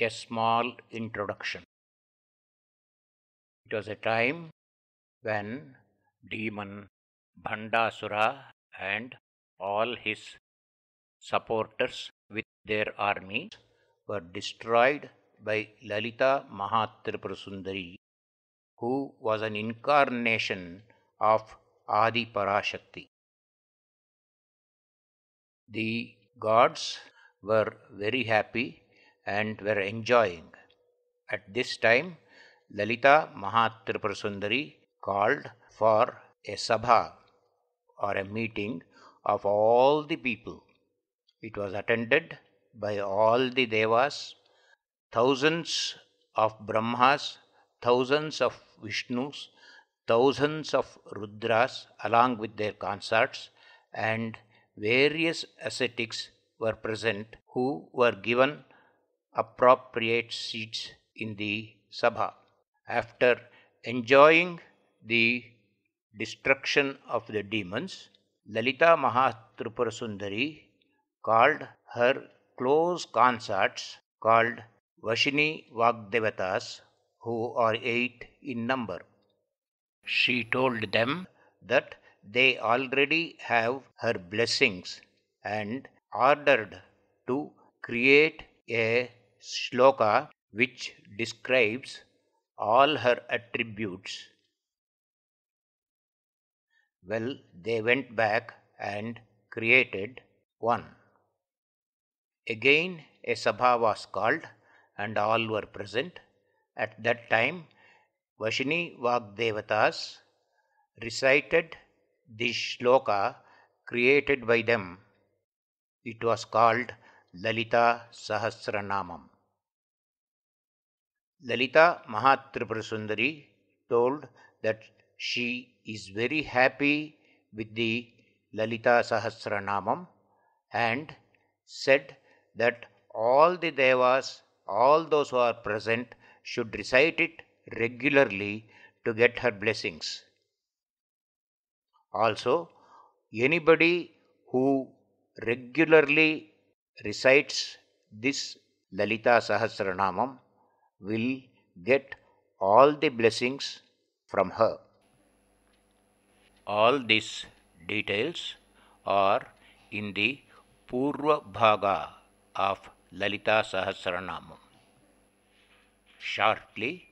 A small introduction. It was a time when demon Bhandasura and all his supporters with their army were destroyed by Lalita Mahatripurasundari, who was an incarnation of Adi Parashakti. The gods were very happy and were enjoying. At this time, Lalita Mahatripurasundari called for a sabha or a meeting of all the people. It was attended by all the devas, thousands of Brahmas, thousands of Vishnus, thousands of Rudras along with their consorts, and various ascetics were present who were given appropriate seats in the Sabha. After enjoying the destruction of the demons, Lalita Mahatripurasundari called her close consorts called Vashini Vagdevatas, who are 8 in number. She told them that they already have her blessings and ordered to create a shloka which describes all her attributes. Well, they went back and created one. Again, a sabha was called, and all were present. At that time, Vashini Vagdevatas recited the shloka created by them. It was called Lalita Sahasranamam. Lalita Mahatripurasundari told that she is very happy with the Lalita Sahasranamam and said that all the devas, all those who are present, should recite it regularly to get her blessings. Also, anybody who regularly recites this Lalita Sahasranamam will get all the blessings from her. All these details are in the Purva Bhaga of Lalita Sahasranamam. Shortly,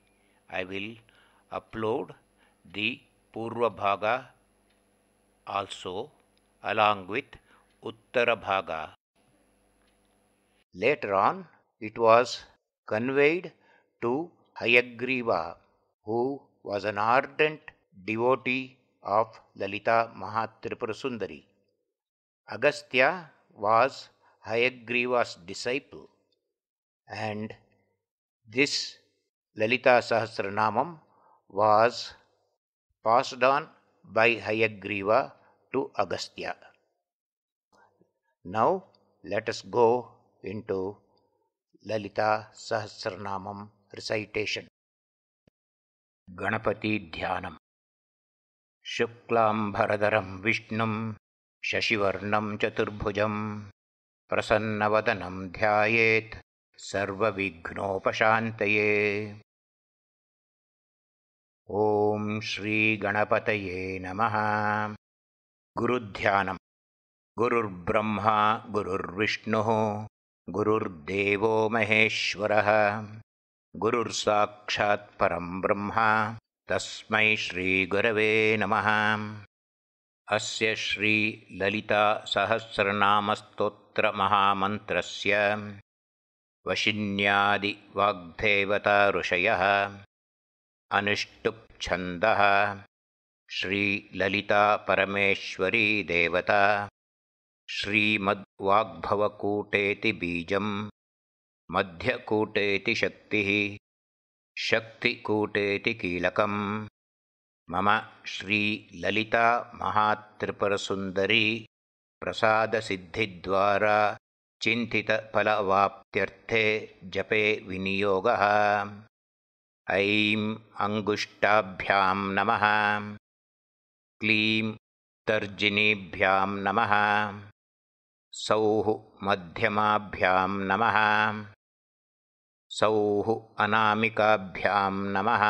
I will upload the Purva Bhaga also along with Uttara Bhaga. Later on, it was conveyed to Hayagriva, who was an ardent devotee of Lalita Mahatripurasundari. Agastya was Hayagriva's disciple, and this Lalita Sahasranamam was passed on by Hayagriva to Agastya. Now let us go into Lalita Sahasranamam recitation. Ganapati Dhyanam. Shuklam Vishnum Shashivarnam Chaturbhujam Prasanavadanam Dhyayet Sarva Vighnopashantaye. Om Shri Ganapataye Namaha. Guru Dhyanam. Gurur Brahma Gurur Vishnu Gurur Devo Maheshwaraha Gurur Sakshat Param Brahma Tasmai Shri Gurave Namaha. Asya Shri Lalita Sahasranamastotra Mahamantrasya Vashinyadi Vagdevata Rushayah Anushtup Chandaha Shri Lalita Parameshwari Devata Shrimad Vagbhavakuteti Bijam Madhyakuteti Shaktihi Shakti Kuteti Kilakam Mama Shri Lalita Mahatripurasundari Prasada Siddhidvara Chintita Palavaptyarthe Jape Viniyogaha. Aim Angushtabhyam Namaha. Klim Tarjinibhyam Namaha. Sauh Madhyamabhyam Namaha. सौः अनामिकाभ्यां नमः।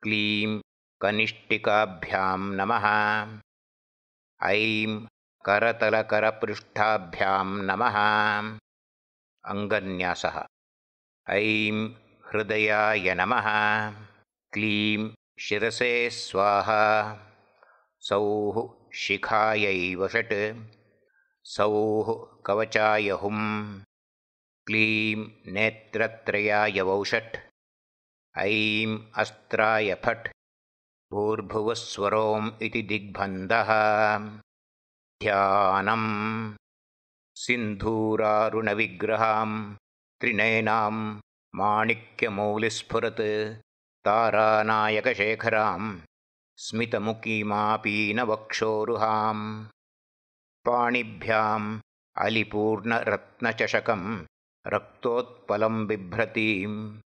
क्लीं कनिष्ठिकाभ्यां नमः। ऐं करतलकरपृष्ठाभ्यां नमः। अङ्गन्यासः। ऐं हृदयाय नमः। क्लीं शिरसे स्वाहा। सौः शिखायै वषट्। सौः कवचाय हुं। क्लीं नेत्रत्रयाय वौषट्। ऐं अस्त्राय फट्। भूर्भुवस्वरोम् इति दिग्बन्धः। ध्यानम्। सिन्धूरारुणविग्रहां त्रिनयनां माणिक्यमौलिस्फुरत् तारानायकशेखरां स्मितमुखीमापीनवक्षोरुहां। पाणिभ्याम् अलिपूर्णरत्नचषकं रक्तोत्पलं बिभ्रतीं।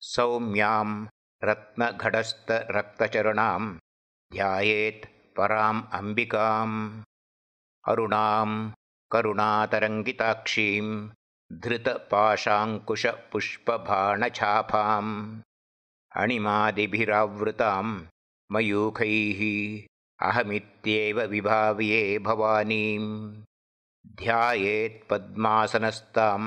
सौम्यां रत्नघटस्थरक्तचरणां ध्यायेत् पराम् अम्बिकाम्। अरुणां करुणातरङ्गिताक्षीं धृतपाशाङ्कुशपुष्पबाणछापाम्। अणिमादिभिरावृतां मयूखैः अहमित्येव विभाव्ये भवानीं। ध्यायेत् पद्मासनस्तां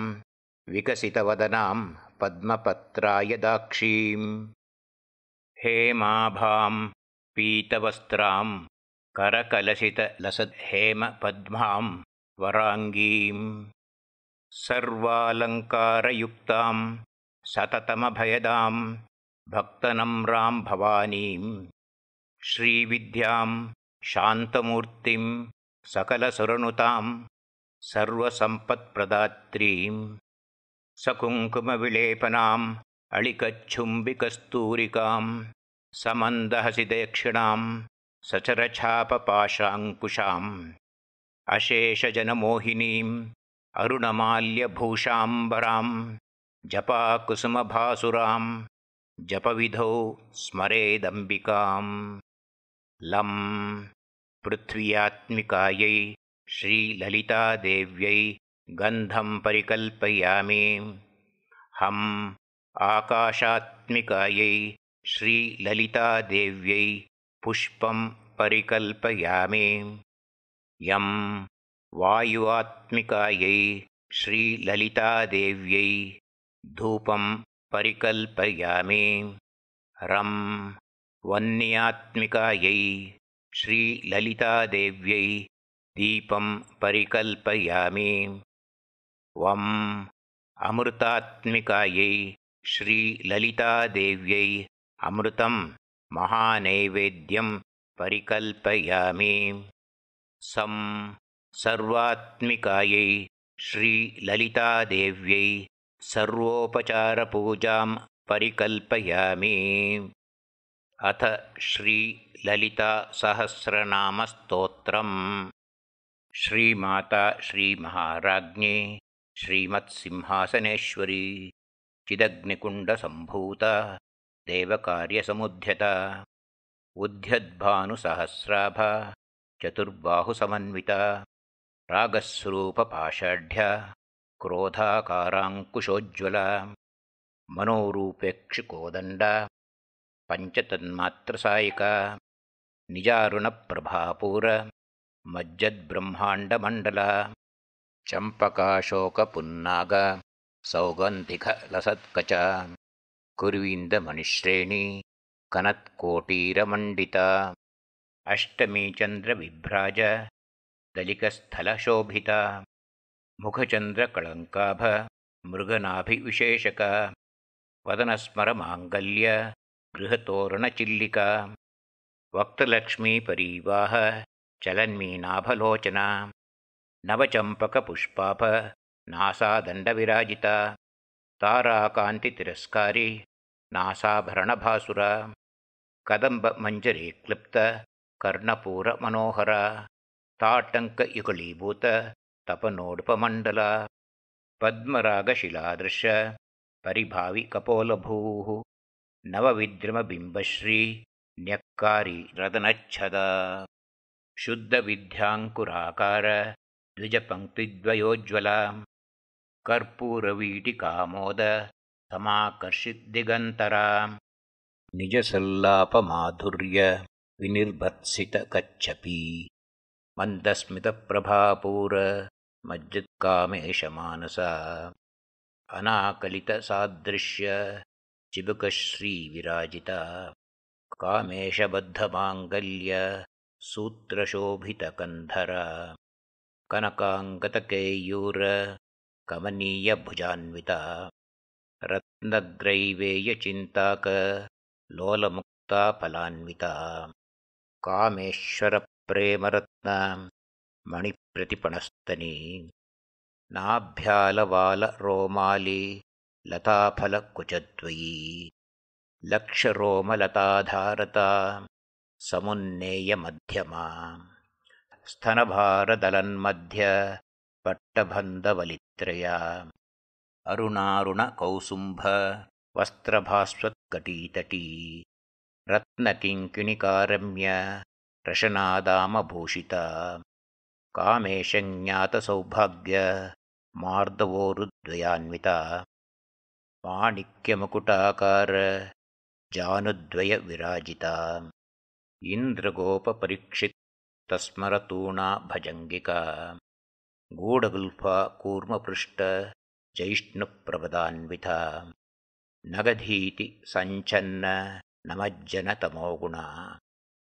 विकसितवदनां पद्मपत्रायदाक्षीं। हेमाभां पीतवस्त्रां करकलशितलसद्हेमपद्मां वराङ्गीं। सर्वालङ्कारयुक्तां सततमभयदां भक्तनम्रां भवानीं। श्रीविद्यां शान्तमूर्तिं सकलसुरनुतां सर्वसम्पत्प्रदात्रीं। सकुङ्कुमविलेपनाम् अळिकच्छुम्बिकस्तूरिकां समन्दहसिदक्षिणां सचरछापपाशाङ्कुशाम्। अशेषजनमोहिनीम् अरुणमाल्यभूषाम्बरां जपाकुसुमभासुरां जपविधौ स्मरेदम्बिकाम्। लं पृथ्व्यात्मिकायै श्रीललितादेव्यै गन्धं परिकल्पयामि। हं आकाशात्मिकायै श्रीललितादेव्यै पुष्पं परिकल्पयामि। यं वायुवात्मिकायै श्रीललितादेव्यै धूपं परिकल्पयामि। रं वह्न्यात्मिकायै श्रीललितादेव्यै दीपं परिकल्पयामि। वं अमृतात्मिकायै श्रीललितादेव्यै अमृतं महानैवेद्यं परिकल्पयामि। सं सर्वात्मिकायै श्रीललितादेव्यै सर्वोपचारपूजां परिकल्पयामि। अथ श्रीललितासहस्रनामस्तोत्रम्। श्रीमाता श्रीमहाराज्ञी श्रीमत्सिंहासनेश्वरी चिदग्निकुण्डसम्भूता देवकार्यसमुद्यता उद्यद्भानुसहस्राभा चतुर्बाहुसमन्विता रागस्वरूपपाषाढ्या क्रोधाकाराङ्कुशोज्ज्वला मनोरूपेक्षुकोदण्डा पञ्चतन्मात्रसायिका निजारुणप्रभापूर मज्जद्ब्रह्माण्डमण्डला चम्पकाशोकपुन्नाग सौगन्धिकलसत्कचा कुर्वीन्दमणिश्रेणी कनत्कोटीरमण्डिता अष्टमीचन्द्रविभ्राज दलिकस्थलशोभिता मुखचन्द्रकळङ्काभ मृगनाभिविशेषका वदनस्मरमाङ्गल्य गृहतोरणचिल्लिका वक्त्रलक्ष्मीपरीवाह चलन्मीनाभलोचना नवचम्पकपुष्पाभ नासादण्डविराजिता ताराकान्तितिरस्कारी नासाभरणभासुरा कदम्बमञ्जरी क्लिप्त कर्णपूरमनोहरा ताटङ्कयुगलीभूत तपनोड्पमण्डला पद्मरागशिलादृश परिभाविकपोलभूः नवविद्रमबिम्बश्री न्यक्कारी रदनच्छदा शुद्धविद्याङ्कुराकार द्विजपङ्क्तिद्वयोज्ज्वला कर्पूरवीटिकामोद समाकर्षिद्दिगन्तरा निजसल्लापमाधुर्य विनिर्भत्सितकच्छपी मन्दस्मितप्रभापूर मज्जित्कामेशमानसा अनाकलितसादृश्य चिबुकश्रीविराजिता कामेशबद्धमाङ्गल्य सूत्रशोभितकन्धरा कनकाङ्गतकेयूर कमनीयभुजान्विता रत्नग्रैवेयचिन्ताक लोलमुक्ता फलान्विता कामेश्वरप्रेमरत्न मणिप्रतिपणस्तनी नाभ्यालवालरोमाली लताफलकुचद्वयी लक्षरोमलताधारता समुन्नेयमध्यमा स्तनभारदलन्मध्य पट्टबन्धवलित्रया अरुणारुणकौसुम्भ वस्त्रभास्वत्कटीतटी रत्नकिङ्किणिकारम्य रशनादामभूषिता कामेशज्ञातसौभाग्य मार्दवोरुद्वयान्विता माणिक्यमुकुटाकार जानुद्वयविराजिता इन्द्रगोपपरीक्षितस्मरतूणा भजङ्गिका गूढगुल्फा कूर्मपृष्ठ जैष्णुप्रपदान्विता नगधीति सञ्चन्न नमज्जनतमोगुणा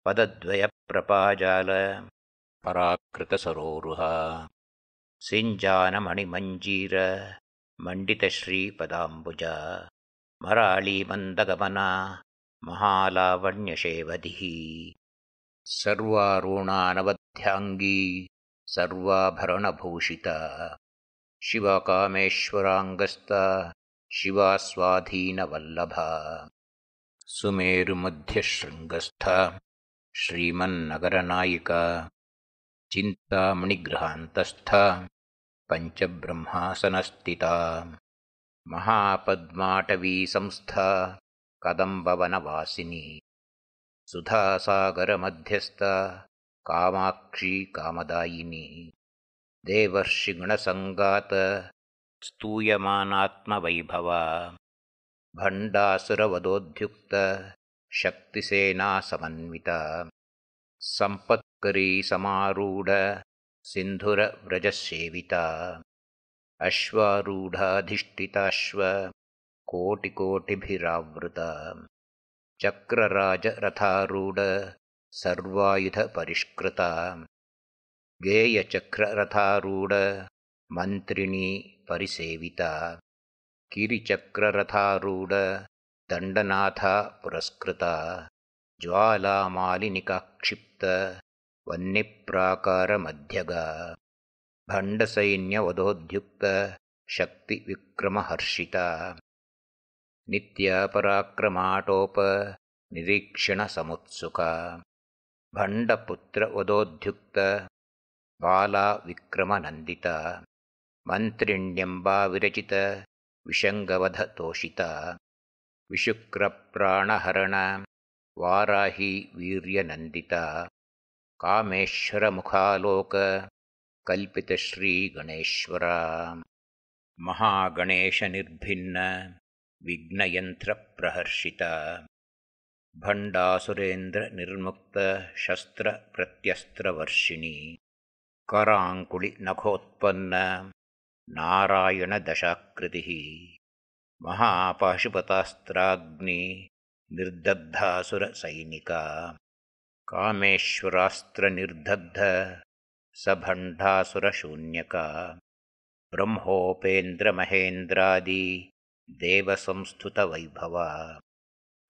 पदद्वयप्रपाजाल पराकृतसरोरुहा सिञ्जानमणिमञ्जीर मण्डितश्रीपदाम्बुजा मराळीमन्दगमना महालावण्यशेवधिः सर्वारुणानवध्याङ्गी सर्वाभरणभूषिता शिवकामेश्वराङ्गस्ता शिवास्वाधीनवल्लभा सुमेरुमध्यशृङ्गस्था श्रीमन्नगरनायिका चिन्तामणिगृहान्तस्था पञ्चब्रह्मासनस्थिता महापद्माटवीसंस्था कदम्बवनवासिनी सुधासागरमध्यस्था कामाक्षी कामदायिनी देवर्षिगुणसङ्गात स्तूयमानात्मवैभवा भण्डासुरवधोद्युक्त शक्तिसेनासमन्विता सम्पत्करी समारूढ सिन्धुरव्रजसेविता अश्वारूढाधिष्ठिताश्व कोटिकोटिभिरावृता चक्रराजरथारूढ सर्वायुधपरिष्कृता गेयचक्ररथारूढ मन्त्रिणी परिसेविता गिरिचक्ररथारूढ दण्डनाथा पुरस्कृता ज्वालामालिनिकाक्षिप्त वह्निप्राकारमध्यगा भण्डसैन्यवधोद्युक्त शक्तिविक्रमहर्षिता नित्यापराक्रमाटोप निरीक्षणसमुत्सुका भण्डपुत्रवधोद्युक्त बाला विक्रमनन्दिता मन्त्रिण्यम्बाविरचित विषङ्गवधतोषिता विशुक्रप्राणहरण वाराही वीर्यनन्दिता कामेश्वरमुखालोक कल्पितश्रीगणेश्वरा महागणेशनिर्भिन्न विघ्नयन्त्रप्रहर्षिता भण्डासुरेन्द्रनिर्मुक्त शस्त्रप्रत्यस्त्रवर्षिणी कराङ्कुलिनखोत्पन्न नारायणदशाकृतिः महापाशुपतास्त्राग्नि निर्दग्धासुरसैनिका कामेश्वरास्त्रनिर्दग्ध सभण्डासुरशून्यका ब्रह्मोपेन्द्रमहेन्द्रादि देवसंस्तुतवैभवा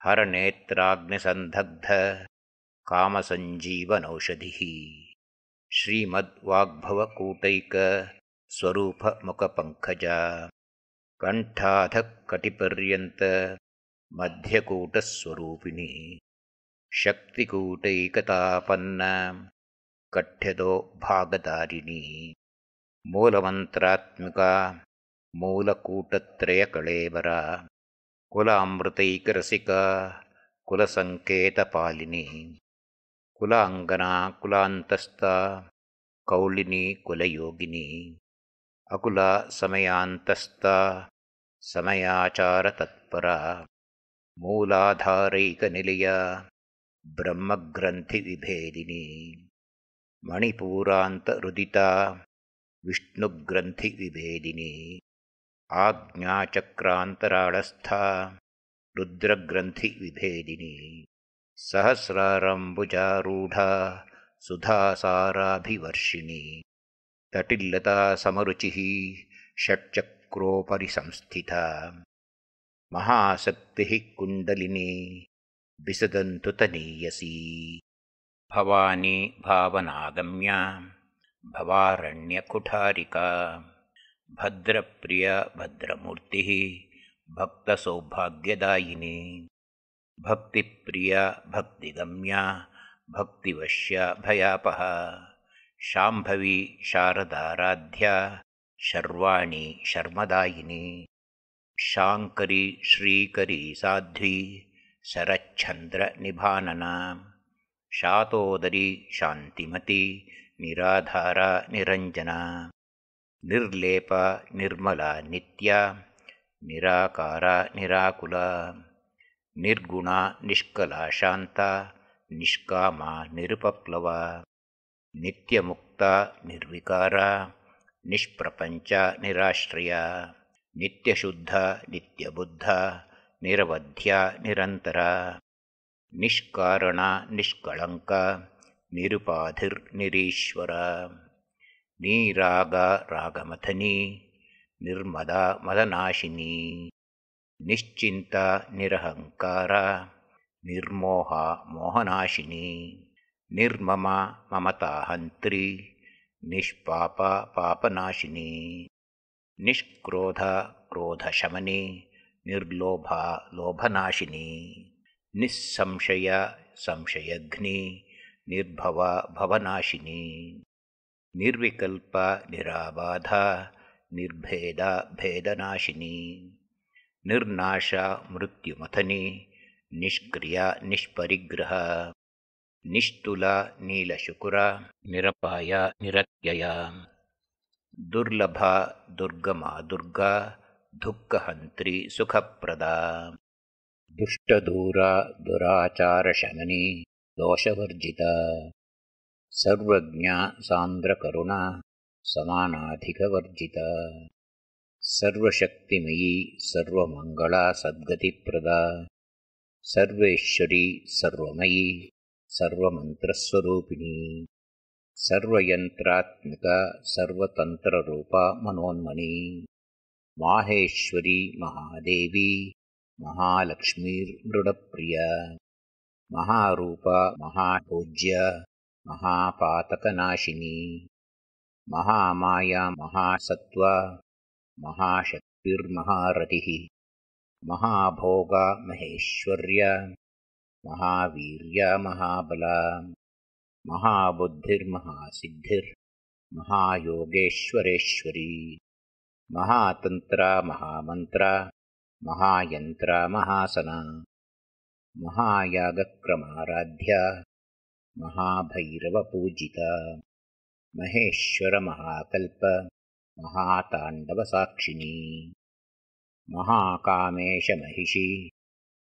हरनेत्राग्निसन्दग्ध कामसञ्जीवनौषधिः श्रीमद्वाग्भवकूटैक स्वरूपमुखपङ्कजा कण्ठाधकटिपर्यन्त मध्यकूटस्वरूपिणी शक्तिकूटैकतापन्न कठ्यदो भागधारिणी मूलमन्त्रात्मिका मूलकूटत्रयकळेबरा कुलामृतैकरसिका कुलसङ्केतपालिनी कुलाङ्गना कुलान्तस्था कौलिनी कुलयोगिनी ಅಕುಲ ಸಮಯಾಂತಸ್ಥ ಸಮಯಾಚಾರ ತತ್ಪರ ಮೂಲಾಧಾರೈಕನಿಲಯ ಬ್ರಹ್ಮಗ್ರಂಥಿ ವಿಭೇದಿನಿ ಮಣಿಪೂರಾಂತರುದಿತ ವಿಷ್ಣುಗ್ರಂಥಿ ವಿಭೇದಿನಿ ಆಜ್ಞಾಚಕ್ರಾಂತರಾಳಸ್ಥ ರುದ್ರಗ್ರಂಥಿ ವಿಭೇದಿನಿ ಸಹಸ್ರಾರಂಬುಜಾರೂಢ ಸುಧಾಸಾರಾಭಿವರ್ಷಿಣಿ ತಟಿಲ್ಲತಾ ಸಮರುಚಿಃ ಷಟ್ಚಕ್ರೋಪರಿ ಸಂಸ್ಥಿತಾ ಮಹಾಸಕ್ತಿಃ ಕುಂಡಲಿನಿ ಬಿಸದಂತು ತನೀಯಸಿ ಭವಾನಿ ಭಾವನಾಗಮ್ಯ ಭವಾರಣ್ಯಕುಠಾರಿಕಾ ಭದ್ರಪ್ರಿಯ ಭದ್ರಮೂರ್ತಿಃ ಭಕ್ತಸೌಭಾಗ್ಯದಾಯಿನಿ ಭಕ್ತಿಪ್ರಿಯ ಭಕ್ತಿಗಮ್ಯ ಭಕ್ತಿವಶ್ಯ ಭಯಾಪಹ ಶಾಂಭವಿ ಶಾರದಾರಾಧ್ಯ ಶರ್ವಾಣಿ ಶರ್ಮದಾಯಿನಿ ಶಾಂಕರಿ ಶ್ರೀಕರಿ ಸಾಧ್ವಿ ಶರಚ್ಛಂದ್ರ ನಿಭಾನನ ಶಾತೋದರಿ ಶಾಂತಿಮತಿ ನಿರಾಧಾರ ನಿರಂಜನ ನಿರ್ಲೇಪ ನಿರ್ಮಲ ನಿತ್ಯ ನಿರಾಕಾರ ನಿರಾಕುಲ ನಿರ್ಗುಣ ನಿಷ್ಕಲ ಶಾಂತ ನಿಷ್ಕಾಮ ನಿರುಪಪ್ಲವ ನಿತ್ಯಮುಕ್ತ ನಿರ್ವಿಕಾರ ನಿಷ್ಪ್ರಪಂಚ ನಿರಾಶ್ರಯ ನಿತ್ಯಶುದ್ಧ ನಿತ್ಯಬುದ್ಧ ನಿರವಧ್ಯ ನಿರಂತರ ನಿಷ್ಕಾರಣ ನಿಷ್ಕಳಂಕ ನಿರುಪಾಧಿರ್ನಿರೀಶ್ವರ ನೀರಾಗ ರಾಗಮಥನಿ ನಿರ್ಮದ ಮದನಾಶಿನಿ ನಿಶ್ಚಿಂತ ನಿರಹಂಕಾರ ನಿರ್ಮೋಹ ಮೋಹನಾಶಿನಿ ನಿರ್ಮಮ ಮಮತಾಹಂತ್ರಿ ನಿಷ್ಪಾಪ ಪಾಪನಾಶಿನಿ ನಿಷ್ಕ್ರೋಧ ಕ್ರೋಧಶಮನಿ ನಿರ್ಲೋಭ ಲೋಭನಾಶಿನಿ ನಿಸ್ಸಂಶಯ ಸಂಶಯಘ್ನಿ ನಿರ್ಭವ ಭವನಾಶಿನಿ ನಿರ್ವಿಕಲ್ಪ ನಿರಾಬಾಧ ನಿರ್ಭೇದ ಭೇದನಾಶಿನಿ ನಿರ್ನಾಶ ಮೃತ್ಯುಮಥನಿ ನಿಷ್ಕ್ರಿಯ ನಿಷ್ಪರಿಗ್ರಹ ನಿಸ್ತುಲ ನೀಲಶುಕುರ ನಿರಪಾಯ ನಿರತ್ಯಯ ದುರ್ಲಭ ದುರ್ಗಮ ದುರ್ಗಾ ದುಃಖಹಂತ್ರಿ ಸುಖಪ್ರದ ದುಷ್ಟದೂರ ದುರಾಚಾರಶಮನಿ ದೋಷವರ್ಜಿತ ಸರ್ವಜ್ಞ ಸಾಂದ್ರಕರುಣ ಸಮಾನಾಧಿಕವರ್ಜಿತ ಸರ್ವಶಕ್ತಿಮಯೀ ಸರ್ವಮಂಗಳ ಸದ್ಗತಿಪ್ರದ ಸರ್ವೇಶ್ವರಿ ಸರ್ವಮಯೀ ಸರ್ವಮಂತ್ರಸ್ವರೂಪಿಣಿ ಸರ್ವಯಂತ್ರಾತ್ಮಿಕ ಸರ್ವತಂತ್ರರೂಪ ಮನೋನ್ಮಣಿ ಮಾಹೇಶ್ವರಿ ಮಹಾದೇವಿ ಮಹಾಲಕ್ಷ್ಮೀರ್ಮೃಡಪ್ರಿಯ ಮಹಾರೂಪ ಮಹಾಪೂಜ್ಯ ಮಹಾಪಾತಕನಾಶಿನಿ ಮಹಾಮಾಯಾ ಮಹಾಸತ್ವ ಮಹಾಶಕ್ತಿರ್ಮಹಾರತಿಃ ಮಹಾಭೋಗ ಮಹೇಶ್ವರ್ಯ ಮಹಾವೀರ್ಯ ಮಹಾಬಲ ಮಹಾಬುದ್ಧಿರ್ಮಹಾಸಿದ್ಧಿರ್ ಮಹಾಯೋಗೇಶ್ವರೇಶ್ವರಿ ಮಹಾತಂತ್ರ ಮಹಾಮಂತ್ರ ಮಹಾಯಂತ್ರ ಮಹಾಸನ ಮಹಾಯಾಗಕ್ರಮಾರಾಧ್ಯ ಮಹಾಭೈರವಪೂಜಿತ ಮಹೇಶ್ವರ ಮಹಾಕಲ್ಪ ಮಹಾತಾಂಡವಸಾಕ್ಷಿಣಿ ಮಹಾಕಾಮೇಶಮಹಿಷಿ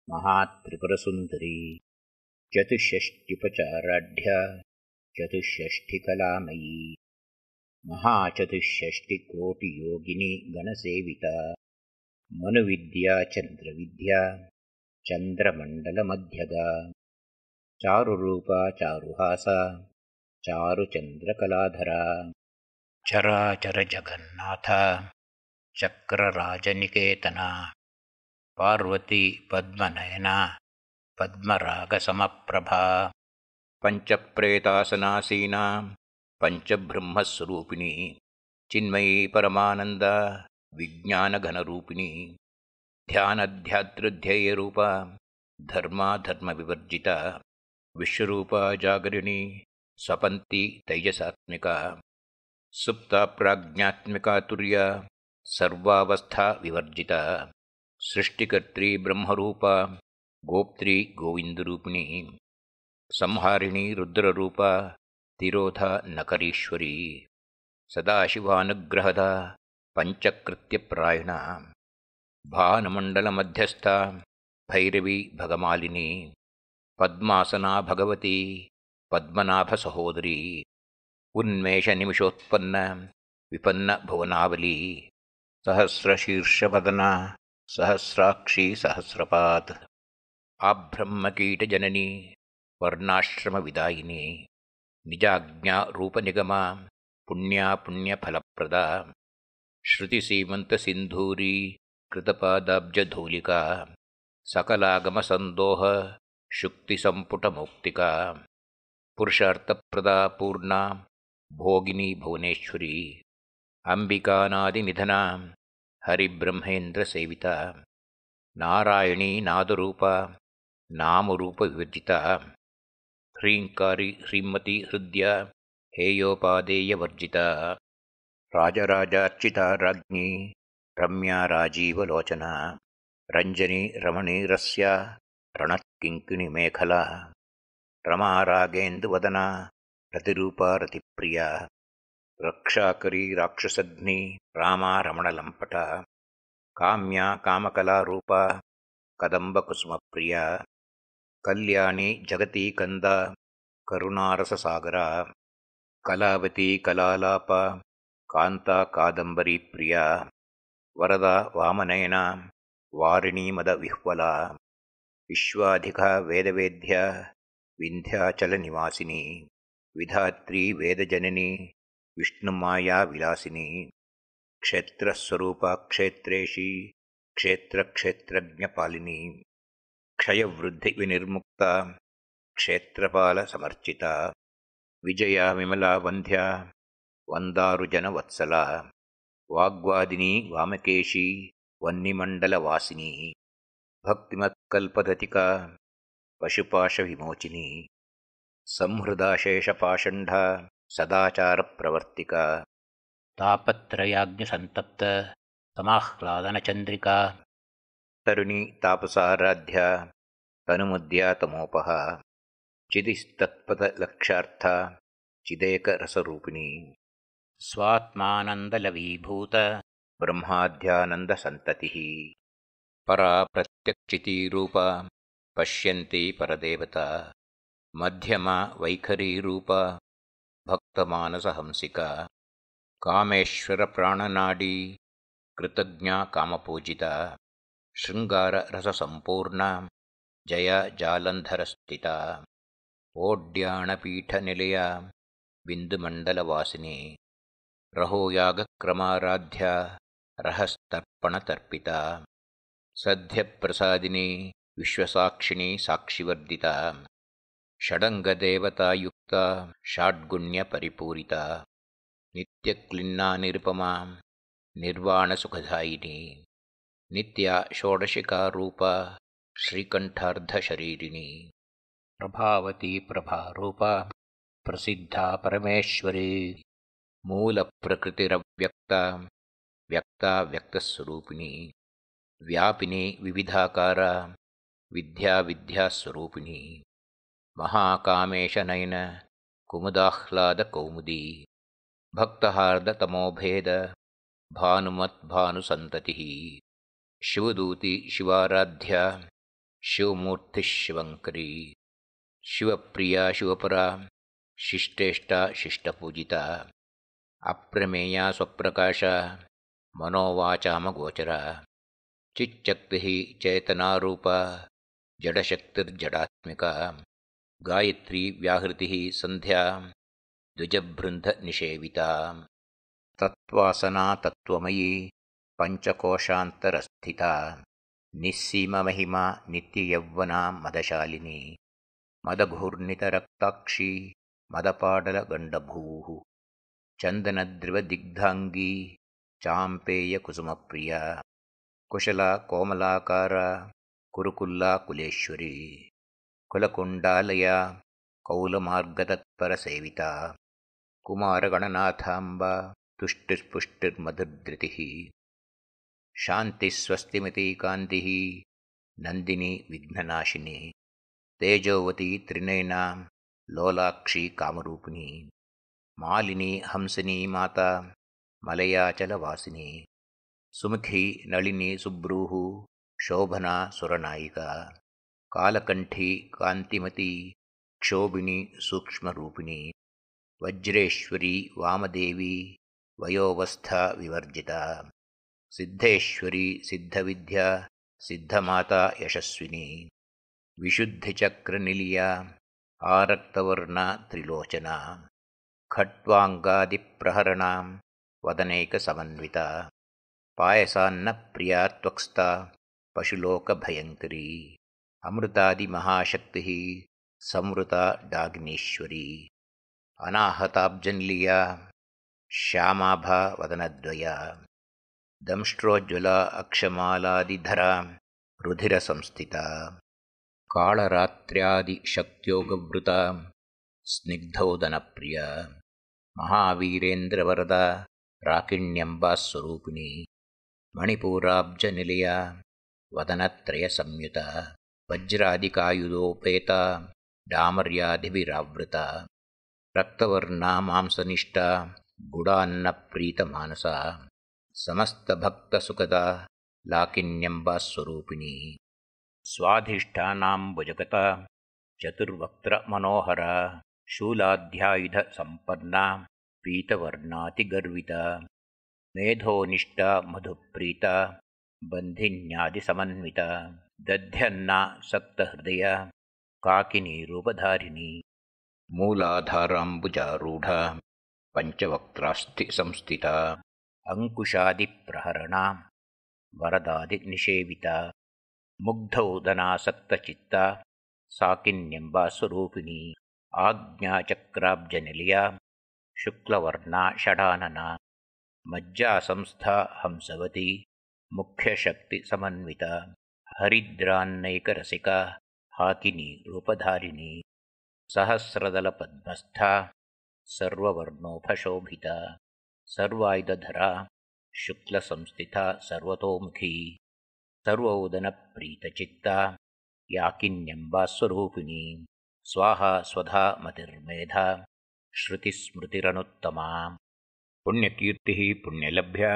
ಮಹಾತ್ರಿಪುರಸುಂದರಿ ಚತುಷ್ಷಷ್ಟ್ಯುಪಚಾರಾಢ್ಯ ಚತುಷ್ಷಷ್ಟಿಕಲಾಮಯೀ ಮಹಾಚತುಷ್ಷಷ್ಟಿಕೋಟಿಯೋಗಿನಿ ಗಣಸೇವಿತ ಮನುವಿದ್ಯಾ ಚಂದ್ರವಿದ್ಯಾ ಚಂದ್ರಮಂಡಲಮಧ್ಯಗ ಚಾರುರೂಪ ಚಾರುಹಾಸ ಚಾರುಚಂದ್ರಕಲಾಧರ ಚರಾಚರ ಜಗನ್ನಾಥ ಚಕ್ರರಾಜನಿಕೇತನ ಪಾರ್ವತಿ ಪದ್ಮನಯನ ಪದ್ಮರಾಗಸಮಪ್ರಭಾ ಪಂಚಪ್ರೇತಾಸನಾಸೀನಾ ಪಂಚಬ್ರಹ್ಮಸ್ವರೂಪಿಣಿ ಚಿನ್ಮಯೀ ಪರಮಾನಂದ ವಿಜ್ಞಾನಘನರೂಪಿಣಿ ಧ್ಯಾನಧ್ಯಾತೃಧ್ಯೇಯರೂಪ ಧರ್ಮಾಧರ್ಮವಿವರ್ಜಿತ ವಿಶ್ವರೂಪ ಜಾಗರಿಣಿ ಸ್ವಪಂತಿ ತೈಜಸಾತ್ಮಿಕ ಸುಪ್ತ ಪ್ರಾಜ್ಞಾತ್ಮಿಕ ತುರ್ಯ ಸರ್ವಾವಸ್ಥಾ ವಿವರ್ಜಿತ ಸೃಷ್ಟಿಕರ್ತ್ರಿ ಬ್ರಹ್ಮರೂಪ ಗೋಪ್ತ್ರಿ ಗೋವಿಂದರೂಪಿಣಿ ಸಂಹಾರಿಣಿ ರುದ್ರರೂಪ ತಿರೋಧ ನಕರೀಶ್ವರಿ ಸದಾಶಿವಾನುಗ್ರಹದ ಪಂಚಕೃತ್ಯಪ್ರಾಯಣ ಭಾನುಮಂಡಲಮಧ್ಯಸ್ಥ ಭೈರವಿ ಭಗಮಾಲಿನಿ ಪದ್ಮಾಸನಾ ಭಗವತಿ ಪದ್ಮನಾಭ ಸಹೋದರಿ ಉನ್ಮೇಷ ನಿಮಿಷೋತ್ಪನ್ನ ವಿಪನ್ನ ಭುವನಾವಲಿ ಸಹಸ್ರಶೀರ್ಷವದನ ಸಹಸ್ರಾಕ್ಷಿ ಸಹಸ್ರಪಾತ್ ಆಬ್ರಹ್ಮಕೀಟಜನನಿ ವರ್ಣಾಶ್ರಮವಿದಾಯಿನಿ ನಿಜಾಜ್ಞಾ ರೂಪನಿಗಮ ಪುಣ್ಯಾ ಪುಣ್ಯಫಲಪ್ರದ ಶ್ರುತಿಸೀಮಂತಸಿಂಧೂರಿ ಕೃತಪಾದಾಬ್ಜಧೂಲಿಕಾ ಸಕಲಾಗಮಸಂದೋಹ ಶುಕ್ತಿಸಂಪುಟಮೌಕ್ತಿಕಾ ಪುರುಷಾರ್ಥಪ್ರದಾ ಪೂರ್ಣಾ ಭೋಗಿನಿ ಭುವನೇಶ್ವರಿ ಅಂಬಿಕಾನಾದಿನಿಧನ ಹರಿಬ್ರಹ್ಮೇಂದ್ರಸೇವಿತಾ ನಾರಾಯಣೀ ನಾದರೂಪ ನಾಮರೂಪವಿವರ್ಜಿತಾ ಹ್ರೀಂಕಾರಿ ಹ್ರೀಮತಿ ಹೃದ್ಯ ಹೇಯೋಪಾದೇಯವರ್ಜಿತಾ ರಾಜರಾಜಾರ್ಚಿತಾ ರಾಜ್ಞಿ ರಮ್ಯಾ ರಾಜೀವಲೋಚನಾ ರಂಜನಿ ರಮಣೀರಸ್ಯ ರಣತ್ಕಿಂಕಿಣಿಮೇಖಲಾ रमा रागेन्दुवदना रतिरूपा रतिप्रिया रक्षाकरी राक्षसघ्नि रामा रमणलम्पटा काम्या कामकलारूपा कदम्बकुसुमप्रिया कल्याणी जगती कंदा करुणारससागरा कलावती कलालापा कान्ता कादम्बरी प्रिया वरदा वामनयना वारिणी मदविह्वला विश्वाधिका वेदवेद्या विन्ध्याचलनिवासिनी विधात्री वेदजननी विष्णुमाया विलासिनी क्षेत्रस्वरूपा क्षेत्रेशी क्षेत्रक्षेत्रज्ञपालिनी क्षयवृद्धिविनिर्मुक्ता क्षेत्रपालसमर्चिता विजया विमला वन्ध्या वन्दारुजनवत्सला वाग्वादिनी वामकेशी वह्निमण्डलवासिनी भक्तिमत्कल्पदतिका पशुपाशविमोचिनी संहृदाशेषपाषण्ढा सदाचारप्रवर्तिका तापत्रयाग्निसन्तप्त समाह्लादनचन्द्रिका तरुणी तापसाराध्या तनुमुद्या तमोपहा चिदिस्तत्पथलक्ष्यार्था चिदेकरसरूपिणी स्वात्मानन्दलवीभूत ब्रह्माद्यानन्दसन्ततिः परा प्रत्यक्षितीरूपा पश्यन्ति परदेवता मध्यमा वैखरीरूपा भक्तमानसहंसिका कामेश्वरप्राणनाडी कृतज्ञा कामपूजिता शृङ्गाररससम्पूर्णा जया जालन्धरस्थिता ओड्याणपीठनिलया बिन्दुमण्डलवासिनी रहोयागक्रमाराध्या रहस्तर्पणतर्पिता सद्यप्रसादिनी विश्वसाक्षिणी साक्षिवर्धिता षडङ्गदेवतायुक्ता षाड्गुण्यपरिपूरिता नित्यक्लिन्ना निरुपमा निर्वाणसुखदायिनी नित्या षोडशिकारूपा श्रीकण्ठार्धशरीरिणी प्रभावती प्रभारूपा प्रसिद्धा परमेश्वरी मूलप्रकृतिरव्यक्ता व्यक्ता व्यक्तस्वरूपिणी व्यापिनी विविधाकारा विद्या विद्यास्वरूपिणी महाकामेशनयन कुमुदाह्लादकौमुदी भक्तहार्दतमोभेद भानुमद्भानुसन्ततिः शिवदूती शिवाराध्या शिवमूर्तिः शिवङ्करी शिवप्रिया शिवपरा शिष्टेष्टा शिष्टपूजिता अप्रमेया स्वप्रकाशा मनोवाचामगोचरा चिच्शक्तिः चेतनारूपा जडशक्तिर्जडात्मिका गायत्री व्याहृतिः सन्ध्या द्विजबृन्धनिषेविता तत्त्वासना तत्त्वमयी पञ्चकोशान्तरस्थिता निस्सीममहिमा नित्ययौवना मदशालिनी मदघूर्णितरक्ताक्षी मदपाडलगण्डभूः चन्दनद्रिवदिग्धाङ्गी चाम्पेयकुसुमप्रिया कुशला कोमलाकारा कुरुकुल्ला कुलेश्वरी कुलकुण्डालया कौलमार्गतत्परसेविता कुमारगणनाथाम्बा तुष्टिस्पुष्टिर्मधुधृतिः शान्तिस्वस्तिमिति कान्तिः नन्दिनी विघ्ननाशिनी तेजोवती त्रिनयना लोलाक्षी कामरूपिणी मालिनी हंसिनी माता मलयाचलवासिनी सुमुखी नलिनी सुब्रूः शोभना सुरनायिका कालकण्ठी कान्तिमती क्षोभिनी सूक्ष्मरूपिणी वज्रेश्वरी वामदेवी वयोवस्था विवर्जिता सिद्धेश्वरी सिद्धविद्या सिद्धमाता यशस्विनी विशुद्धिचक्रनिलया आरक्तवर्णा त्रिलोचना खट्वाङ्गादिप्रहरणा वदनैकसमन्विता पायसान्नप्रिया त्वक्स्ता पशुलोकभयङ्करी अमृतादिमहाशक्तिः संवृता डाग्नीश्वरी अनाहताब्जनिलया श्यामाभा वदनद्वया दंष्ट्रोज्ज्वला अक्षमालादिधरा रुधिरसंस्थिता कालरात्र्यादिशक्त्योगवृता स्निग्धोदनप्रिया महावीरेन्द्रवरदा राकिण्यम्बास्वरूपिणी मणिपूराब्जनिलया वदनत्रयसंयुता वज्रादिकायुधोपेता डामर्यादिभिरावृता रक्तवर्णा मांसनिष्ठा गुडान्नप्रीतमानसा समस्तभक्तसुखदा लाकिन्यम्बास्वरूपिणी स्वाधिष्ठानाम्बुजगता चतुर्वक्त्रमनोहरा शूलाध्यायुधसम्पन्ना पीतवर्णातिगर्विता मेधोनिष्ठा मधुप्रीता बन्धिन्यादिसमन्विता दध्यन्ना सक्तहृदया काकिनीरूपधारिणी मूलाधाराम्बुजारूढा पञ्चवक्त्रास्थिसंस्थिता अङ्कुशादिप्रहरणा वरदादिनिषेविता मुग्धौदनासक्तचित्ता साकिन्यम्बास्वरूपिणी आज्ञाचक्राब्जनिलया शुक्लवर्णा षडानना मज्जासंस्था हंसवती मुख्यशक्तिसमन्विता हरिद्रान्नैकरसिका हाकिनी रूपधारिणी सहस्रदलपद्मस्था सर्ववर्णोपशोभिता सर्वायुधधरा शुक्लसंस्थिता सर्वतोमुखी सर्वोदनप्रीतचित्ता याकिन्यम्बास्वरूपिणी स्वाहा स्वधा मतिर्मेधा श्रुतिस्मृतिरनुत्तमा पुण्यकीर्तिः पुण्यलभ्या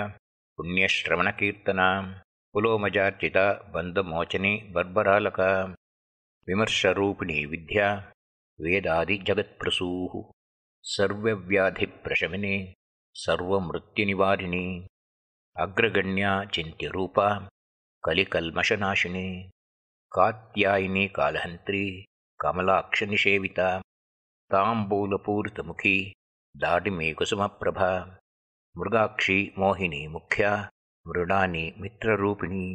पुण्यश्रवणकीर्तना पुलोमजार्चिता बन्धमोचने बर्बरालका विमर्शरूपिणी विद्या वेदादिजगत्प्रसूः सर्वव्याधिप्रशमने सर्वमृत्युनिवारिणी अग्रगण्या चिन्त्यरूपा कलिकल्मषनाशिनी कात्यायिनी कालहन्त्री कमलाक्षनिषेविता ताम्बूलपूरितमुखी दाडिमे कुसुमप्रभा मृगाक्षी मोहिनी मुख्या मृडानी मित्ररूपिणी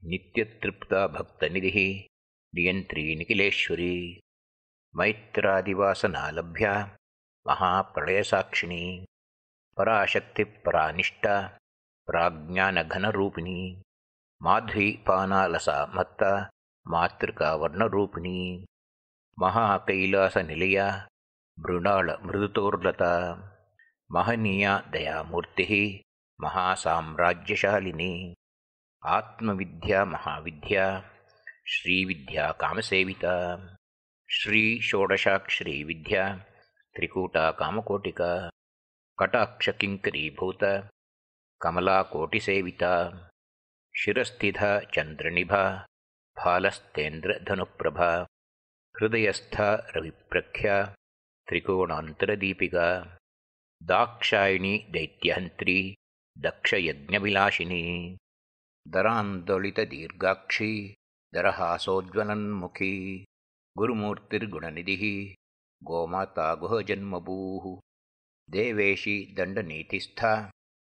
नित्यतृप्ता भक्तनिधिः नियन्त्री निखिलेश्वरी मैत्रादिवासनालभ्या महाप्रलयसाक्षिणी पराशक्तिपरानिष्ठा प्राज्ञानघनरूपिणी माध्वीपानालसा मत्ता मातृकावर्णरूपिणी महाकैलासनिलया मृणालमृदुतोर्लता महनीया दयामूर्तिः महासाम्राज्यशालिनी आत्मविद्या महाविद्या श्रीविद्या कामसेविता श्रीषोडशाक्षरी विद्या त्रिकूटा कामकोटिका कटाक्षकिङ्करीभूत कमलाकोटिसेविता शिरस्थिता चन्द्रनिभा फालस्तेन्द्रधनुप्रभा हृदयस्था रविप्रख्या त्रिकोणान्तरदीपिका दाक्षायिणी दैत्यहन्त्री दक्षयज्ञविलासिनी दरान्दोलितदीर्घाक्षी दरहासोज्ज्वलन्मुखी गुरुमूर्तिर्गुणनिधिः गोमाता गुहजन्मभूः देवेशी दण्डनीतिस्था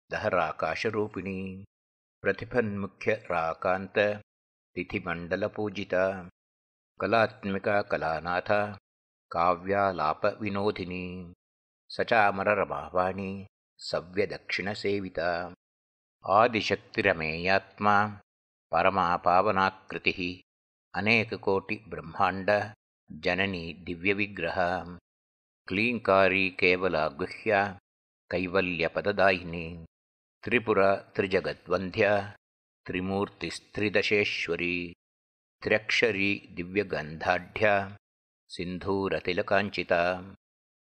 दहराकाशरूपिणी प्रतिफन्मुख्यराकान्त तिथिमण्डलपूजिता कलात्मिका कलानाथा काव्यालापविनोदिनी सचामररमावाणी सव्यदक्षिणसेविता आदिशक्तिरमेयात्मा परमा पावनाकृतिः अनेककोटिब्रह्माण्ड जननी दिव्यविग्रह क्लीङ्कारी केवला गुह्या कैवल्यपददायिनी त्रिपुर त्रिजगद्वन्ध्या त्रिमूर्तिस्त्रिदशेश्वरी त्र्यक्षरी दिव्यगन्धाढ्या सिन्धूरतिलकाञ्चिता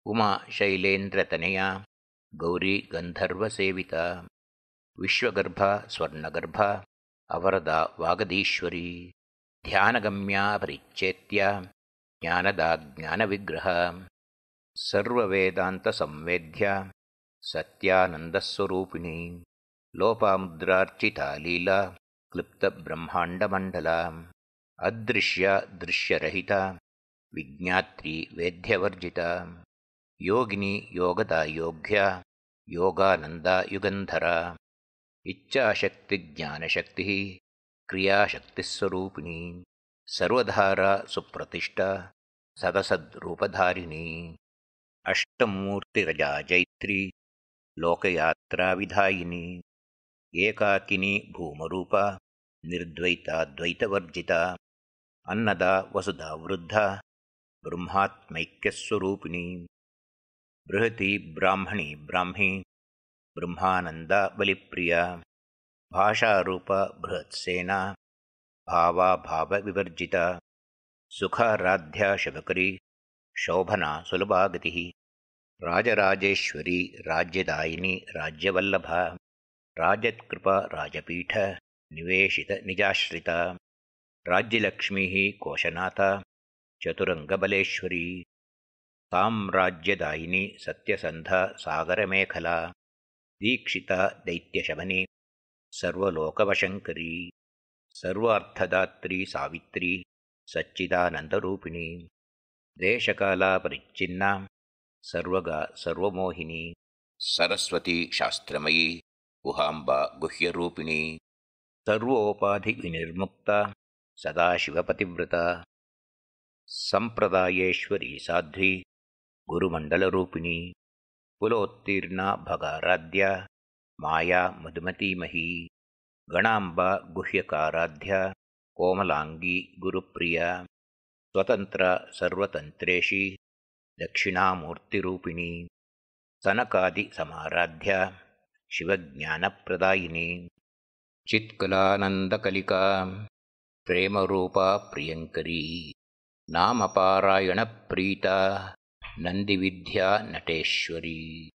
उमा शैलेन्द्रतनया ಗೌರಿ ಗಂಧರ್ವ ಸೇವಿತ ವಿಶ್ವಗರ್ಭ ಸ್ವರ್ಣಗರ್ಭ ಅವರದ ವಾಗದೀಶ್ವರಿ ಧ್ಯಾನಗಮ್ಯ ಪರಿಚ್ಛೇತ್ಯ ಜ್ಞಾನದ ಜ್ಞಾನವಿಗ್ರಹ ಸರ್ವವೇದಾಂತ ಸಂವೇದ್ಯ ಸತ್ಯಾನಂದಸ್ವರೂಪಿಣಿ ಲೋಪಾಮುದ್ರಾರ್ಚಿತಾ ಲೀಲಾ ಕ್ಲಿಪ್ತ ಬ್ರಹ್ಮಾಂಡಮಂಡಲ ಅದೃಶ್ಯ ದೃಶ್ಯರಹಿತ ವಿಜ್ಞಾತ್ರಿ ವೇದ್ಯವರ್ಜಿತ ಯೋಗಿನಿ ಯೋಗದ ಯೋಗ್ಯ ಯೋಗಾನಂದ ಯುಗಂಧರ ಇಚ್ಛಾಶಕ್ತಿ ಜ್ಞಾನಶಕ್ತಿ ಕ್ರಿಯಾಶಕ್ತಿಸ್ವರೂಪಿಣಿ ಸರ್ವಧಾರ ಸುಪ್ರತಿಷ್ಠ ಸದಸದ್ರೂಪಧಾರಿಣಿ ಅಷ್ಟಮೂರ್ತಿರಜಾ ಜೈತ್ರಿ ಲೋಕಯಾತ್ರಾ ವಿಧಾಯಿನಿ ಏಕಾಕಿನಿ ಭೂಮರೂಪ ನಿರ್ದ್ವೈತ ದ್ವೈತವರ್ಜಿತ ಅನ್ನದ ವಸುಧಾ ವೃದ್ಧ ಬ್ರಹ್ಮಾತ್ಮೈಕ್ಯಸ್ವರೂಪಿಣಿ ಬೃಹತಿ ಬ್ರಾಹ್ಮಣಿ ಬ್ರಾಹ್ಮಿ ಬ್ರಹ್ಮಾನಂದ ಬಲಿಪ್ರಿಯ ಭಾಷಾರೂಪ ಬೃಹತ್ಸೇನಾ ಭಾವಾಭಾವ ವಿವರ್ಜಿತ ಸುಖಾರಾಧ್ಯ ಶುಭಕರಿ ಶೋಭನಾ ಸುಲಭಾಗತಿ ರಾಜರಾಜೇಶ್ವರಿ ರಾಜ್ಯದಾಯಿನಿ ರಾಜ್ಯವಲ್ಲಭ ರಾಜತ್ಕೃಪಾ ರಾಜಪೀಠ ನಿವೇಶಿತ ನಿಜಾಶ್ರಿತ ರಾಜ್ಯಲಕ್ಷ್ಮೀ ಕೋಶನಾಥ ಚತುರಂಗಬಲೇಶ್ವರಿ ಸಾಮ್ರಾಜ್ಯದಾಯಿನಿ ಸತ್ಯಸಂಧ ಸಾಗರಮೇಖಲಾ ದೀಕ್ಷಿತ ದೈತ್ಯಶಮನಿ ಸರ್ವಲೋಕವಶಂಕರಿ ಸರ್ವಾರ್ಥದಾತ್ರಿ ಸಾವಿತ್ರಿ ಸಚ್ಚಿದಾನಂದರೂಪಿಣಿ ದೇಶಕಾಲ ಪರಿಚ್ಛಿನ್ನ ಸರ್ವಗ ಸರ್ವಮೋಹಿನಿ ಸರಸ್ವತಿ ಶಾಸ್ತ್ರಮಯಿ ಗುಹಾಂಬ ಗುಹ್ಯರೂಪಿಣಿ ಸರ್ವೋಪಾಧಿ ವಿನಿರ್ಮುಕ್ತ ಸದಾಶಿವಪತಿವ್ರತ ಸಂಪ್ರದಾಯೇಶ್ವರಿ ಸಾಧ್ವಿ ಗುರುಮಂಡಲರೂಪಿಣಿ ಕುಲೋತ್ತೀರ್ಣ ಭಗಾರಾಧ್ಯ ಮಾಯಾ ಮಧುಮತೀಮಹಿ ಗಣಾಂಬ ಗುಹ್ಯಕಾರಾಧ್ಯ ಕೋಮಲಾಂಗಿ ಗುರುಪ್ರಿಯ ಸ್ವತಂತ್ರ ಸರ್ವತಂತ್ರೇಶಿ ದಕ್ಷಿಣಾಮೂರ್ತಿರೂಪಿಣಿ ಸನಕಾದಿ ಸಮಾರಾಧ್ಯ ಶಿವಜ್ಞಾನಪ್ರದಾಯಿನಿ ಚಿತ್ಕಲಾನಂದಕಲಿಕಾ ಪ್ರೇಮರೂಪಾ ಪ್ರಿಯಂಕರಿ ನಾಮಪಾರಾಯಣಪ್ರೀತ ನಂದಿವಿದ್ಯಾ ನಟೇಶ್ವರಿ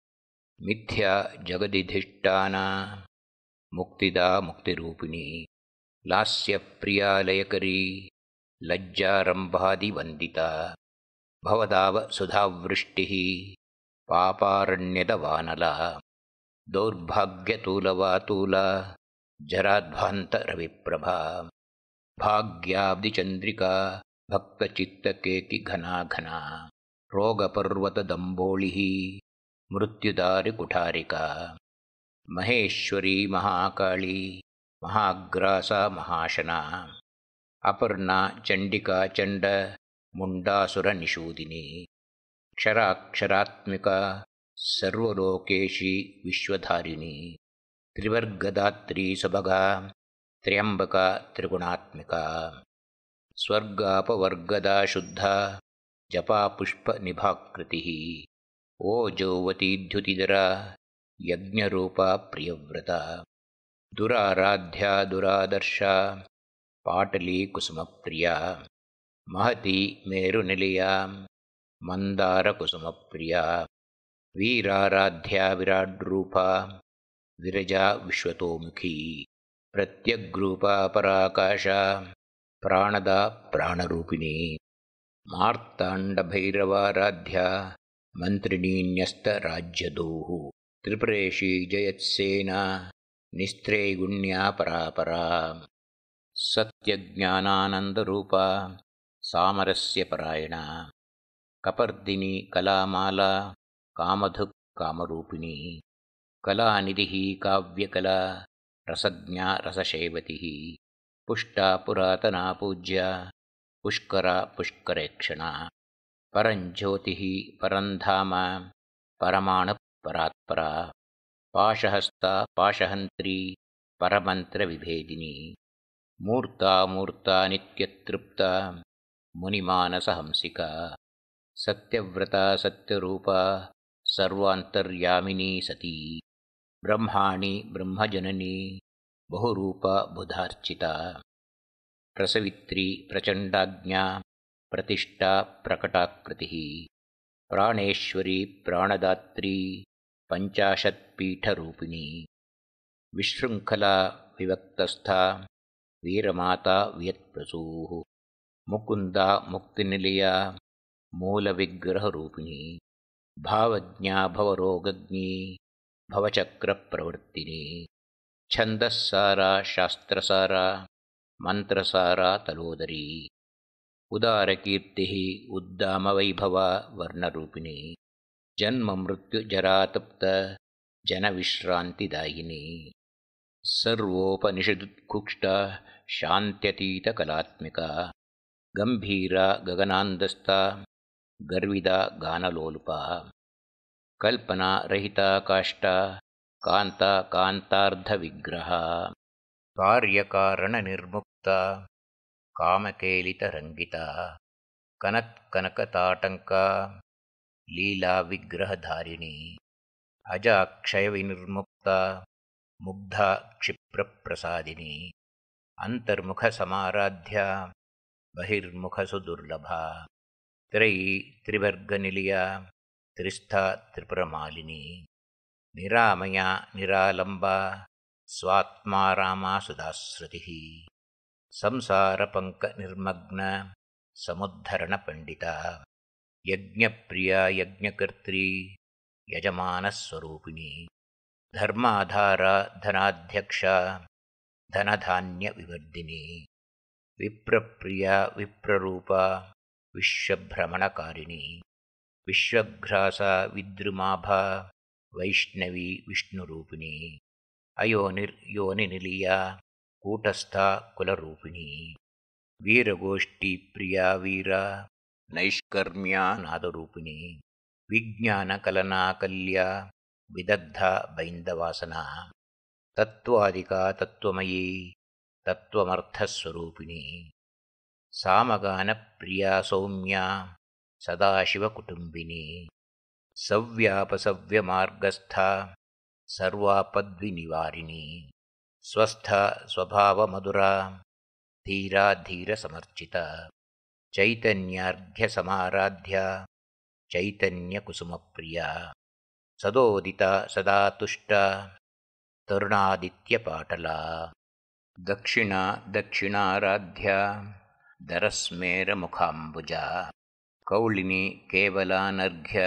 ಮಿಥ್ಯಾ ಜಗದಿಧಿಷ್ಠಾನ ಮುಕ್ತಿದಾ ಮುಕ್ತಿರೂಪಿಣಿ ಲಾಸ್ಯಪ್ರಿಯಾಲಯಕರಿ ಲಜ್ಜಾರಂಭಾದಿವಂದಿತಾ ಭವದಾವ ಸುಧಾವೃಷ್ಟಿ ಪಾಪಾರಣ್ಯದ ವಾನಲ ದೌರ್ಭಾಗ್ಯತೂಲವಾತೂಲ ಜರಾಧ್ವಾಂತ ರವಿಪ್ರಭಾ ಭಾಗ್ಯಾಬ್ಧಿಚಂದ್ರಿಕಾ ಭಕ್ತಚಿತ್ತಕೇಕಿ ಘನಾಘನಾ ರೋಗಪರ್ವತದಂಬೋಳಿ ಮೃತ್ಯುದಾರಿಕುಠಾರಿಕಾ ಮಹೇಶ್ವರಿ ಮಹಾಕಾಳಿ ಮಹಾಗ್ರಾಸ ಮಹಾಶನ ಅಪರ್ಣಾ ಚಂಡಿಕಾ ಚಂಡ ಮುಂಡಾಸುರ ನಿಷೂದಿನಿ ಕ್ಷರಾಕ್ಷರಾತ್ಮಿಕಾ ಸರ್ವಲೋಕೇಶಿ ವಿಶ್ವಧಾರಿಣಿ ತ್ರಿವರ್ಗದಾತ್ರಿ ಸುಭಗಾ ತ್ರ್ಯಂಬಕಾ ತ್ರಿಗುಣಾತ್ಮಿಕಾ ಸ್ವರ್ಗಾಪವರ್ಗದಾ ಶುದ್ಧ ಜಪಾಪುಷ್ಪ ನಿಭಾಕೃತಿ ಓಜೋವತೀದ್ಯುತಿಧರ ಯಜ್ಞರೂಪಾ ಪ್ರಿಯವ್ರತ ದುರಾರಾಧ್ಯ ದುರಾದರ್ಶ ಪಾಟಲಿ ಕುಸುಮಪ್ರಿಯ ಮಹತಿ ಮೇರುನಿಲಯ ಮಂದಾರ ಕುಸುಮಪ್ರಿಯ ವೀರಾರಾಧ್ಯ ವಿರಾಡ್ರೂಪ ವಿರಜಾ ವಿಶ್ವತೋಮುಖಿ ಪ್ರತ್ಯಗ್ರೂಪಾ ಪರಾಕಾಶ ಪ್ರಾಣದ ಪ್ರಾಣರೂಪಿಣಿ ಮಾರ್ತಾಂಡಭೈರವಾರಾಧ್ಯ ಮಂತ್ರಿಣೀನ್ಯಸ್ತರಾಜ್ಯದೋಃ ತ್ರಿಪುರೇಶಿ ಜಯತ್ಸೇನಾ ನಿಸ್ತ್ರೈಗುಣ್ಯಾ ಪರಾಪರಾ ಸತ್ಯಜ್ಞಾನಾನಂದರೂಪ ಸಾಮರಸ್ಯಪರಾಯಣ ಕಪರ್ದಿನಿ ಕಲಾಮಾಲಾ ಕಾಮಧುಕ್ ಕಾಮರೂಪಿಣಿ ಕಲಾನಿಧಿ ಕಾವ್ಯಕಲಾ ರಸಜ್ಞಾ ರಸಶೇವತಿ ಪುಷ್ಟಾ ಪುರಾತನಾ ಪೂಜ್ಯ ಪುಷ್ಕರ ಪುಷ್ಕರೇಕ್ಷಣ ಪರಂಜ್ಯೋತಿ ಪರಂಧಾಮ ಪರಮಾಣು ಪರಾತ್ಪರ ಪಾಶಹಸ್ತ ಪಾಶಹಂತ್ರಿ ಪರಮಂತ್ರವಿಭೇದಿನಿ ಮೂರ್ತಾ ಮೂರ್ತಾ ನಿತ್ಯತೃಪ್ತ ಮುನಿಮಾನಸಹಂಸಿಕಾ ಸತ್ಯವ್ರತ ಸತ್ಯರೂಪ ಸರ್ವಾಂತರ್ಯಾಮಿನಿ ಸತಿ ಬ್ರಹ್ಮಾಣಿ ಬ್ರಹ್ಮಜನನಿ ಬಹುರೂಪ ಬುಧಾರ್ಚಿತಾ ಪ್ರಸವಿತ್ರಿ ಪ್ರಚಂಡಾಜ್ಞಾ ಪ್ರತಿಷ್ಠಾ ಪ್ರಕಟಾಕೃತಿ ಪ್ರಾಣೇಶ್ವರಿ ಪ್ರಾಣದಾತ್ರಿ पञ्चाशत्पीठरूपिणी विशृङ्खला विभक्तस्था वीरमाता वियत्प्रसूः मुकुन्दा मुक्तिनिलया मूलविग्रहरूपिणी भावज्ञा भवरोगज्ञी भवचक्रप्रवर्तिनी छन्दस्सारा शास्त्रसारा मन्त्रसारा तलोदरी उदारकीर्तिः उद्दामवैभवा वर्णरूपिणी जन्ममृत्युजरातप्त जनविश्रान्तिदायिनी सर्वोपनिषदुत्कुष्टा शान्त्यतीतकलात्मिका गम्भीरा गगनान्दस्था गर्विदा गानलोलुपा कल्पना रहिता काष्ठा कान्ता कान्तार्धविग्रहा कार्यकारणनिर्मुक्ता कामकेलितरङ्गिता कनत्कनकताटङ्का लीलाविग्रहधारिणी अजाक्षयविनिर्मुक्ता मुग्धा क्षिप्रप्रसादिनी अन्तर्मुखसमाराध्या बहिर्मुखसुदुर्लभा त्रयी त्रिवर्गनिलया त्रिस्था त्रिपुरमालिनी निरामया निरालम्बा स्वात्मा रामा सुधाश्रुतिः संसारपङ्कनिर्मग्न समुद्धरणपण्डिता यज्ञप्रिया यज्ञकर्त्री यजमानस्वरूपिणी धर्माधारा धनाध्यक्षा धनधान्यविवर्धिनी विप्रप्रिया विप्ररूपा विश्वभ्रमणकारिणी विश्वघ्रासा विद्रुमाभा वैष्णवी विष्णुरूपिणी अयोनिर्योनिनिलया कूटस्था कुलरूपिणी वीरगोष्ठीप्रिया वीरा नैष्कर्म्या नादरूपिणी विज्ञानकलनाकल्या विदग्धा बैन्दवासना तत्त्वादिका तत्त्वमयी तत्त्वमर्थस्वरूपिणी सामगानप्रिया सौम्या सदाशिवकुटुम्बिनी सव्यापसव्यमार्गस्था सर्वापद्विनिवारिणी स्वस्था स्वभावमधुरा धीरा धीरसमर्चिता चैतन्यार्घ्यसमाराध्या चैतन्यकुसुमप्रिया सदोदिता सदा तुष्टा तरुणादित्यपाटला दक्षिणा दक्षिणाराध्या दरस्मेरमुखाम्बुजा कौलिनी केवलानर्घ्य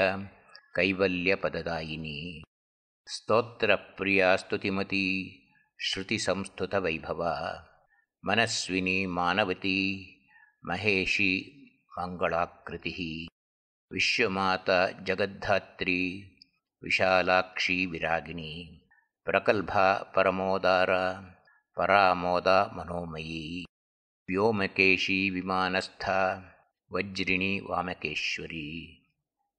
कैवल्यपददायिनी स्तोत्रप्रिया स्तुतिमती श्रुतिसंस्तुतवैभवा मनस्विनी मानवती महेशी मङ्गलाकृतिः विश्वमाता जगद्धात्री विशालाक्षी विरागिणी प्रकल्भा परमोदारा परामोदा मनोमयी व्योमकेशी विमानस्था वज्रिणी वामकेश्वरी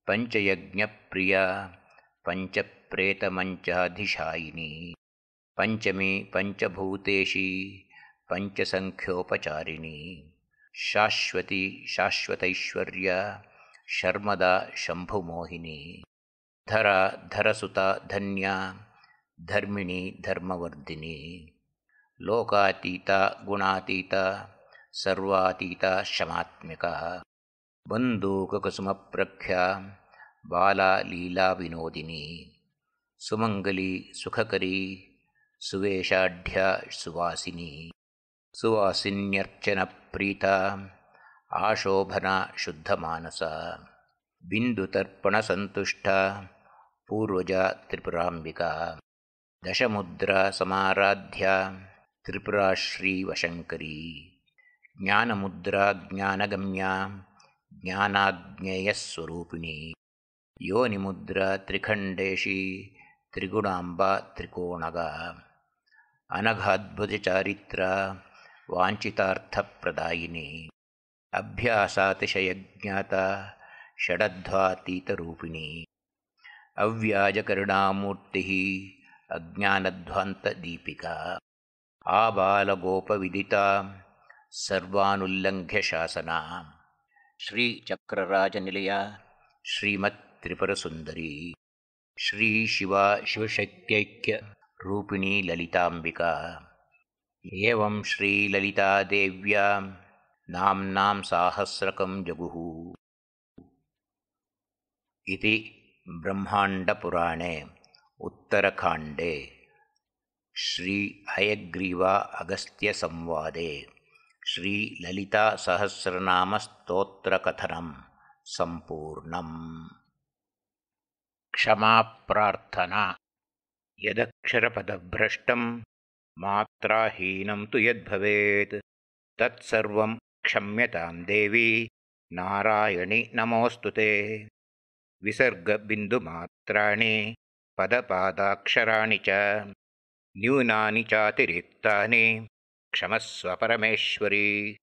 पञ्चयज्ञप्रिया पञ्चप्रेतमञ्चाधिशायिनी पञ्चमी पञ्चभूतेशी पञ्चसङ्ख्योपचारिणी शाश्वती शाश्वतैश्वर्या शर्मदा शम्भुमोहिनी धरा धरसुता धन्या धर्मिणी धर्मवर्धिनी लोकातीता गुणातीता सर्वातीता शमात्मिका बन्दूककुसुमप्रख्या बाला लीला विनोदिनी सुमङ्गली सुखकरी सुवेशाढ्या सुवासिनी सुवासिन्यर्चनप्रीता आशोभना शुद्धमानसा बिन्दुतर्पणसन्तुष्टा पूर्वजा त्रिपुराम्बिका दशमुद्रा समाराध्या त्रिपुरा श्रीवशङ्करी ज्ञानमुद्रा ज्ञानगम्या ज्ञानाज्ञेयस्वरूपिणी योनिमुद्रा त्रिखण्डेशी त्रिगुणाम्बा त्रिकोणगा अनघाद्भुतचारित्रा वाञ्छितार्थप्रदायिनी अभ्यासातिशयज्ञाता षडध्वातीतरूपिणी अव्याजकरुणामूर्तिः अज्ञानध्वान्तदीपिका आबालगोपविदिता सर्वानुल्लङ्घ्य शासना श्रीचक्रराजनिलया श्रीमत्त्रिपुरसुन्दरी श्रीशिवा शिवशक्त्यैक्यरूपिणी ललिताम्बिका एवं श्रीललितादेव्या नाम्नां साहस्रकं जगुः इति ब्रह्माण्डपुराणे उत्तरकाण्डे श्री हयग्रीवा अगस्त्य संवादे श्रीललितासहस्रनामस्तोत्रकथनं सम्पूर्णम्। क्षमाप्रार्थना। यदक्षरपदभ्रष्टं मात्राहीनं तु यद्भवेत् तत्सर्वं क्षम्यतां देवी नारायणि नमोऽस्तुते। विसर्गबिन्दुमात्राणि पदपादाक्षराणि च न्यूनानि चातिरिक्तानि क्षमस्व परमेश्वरी।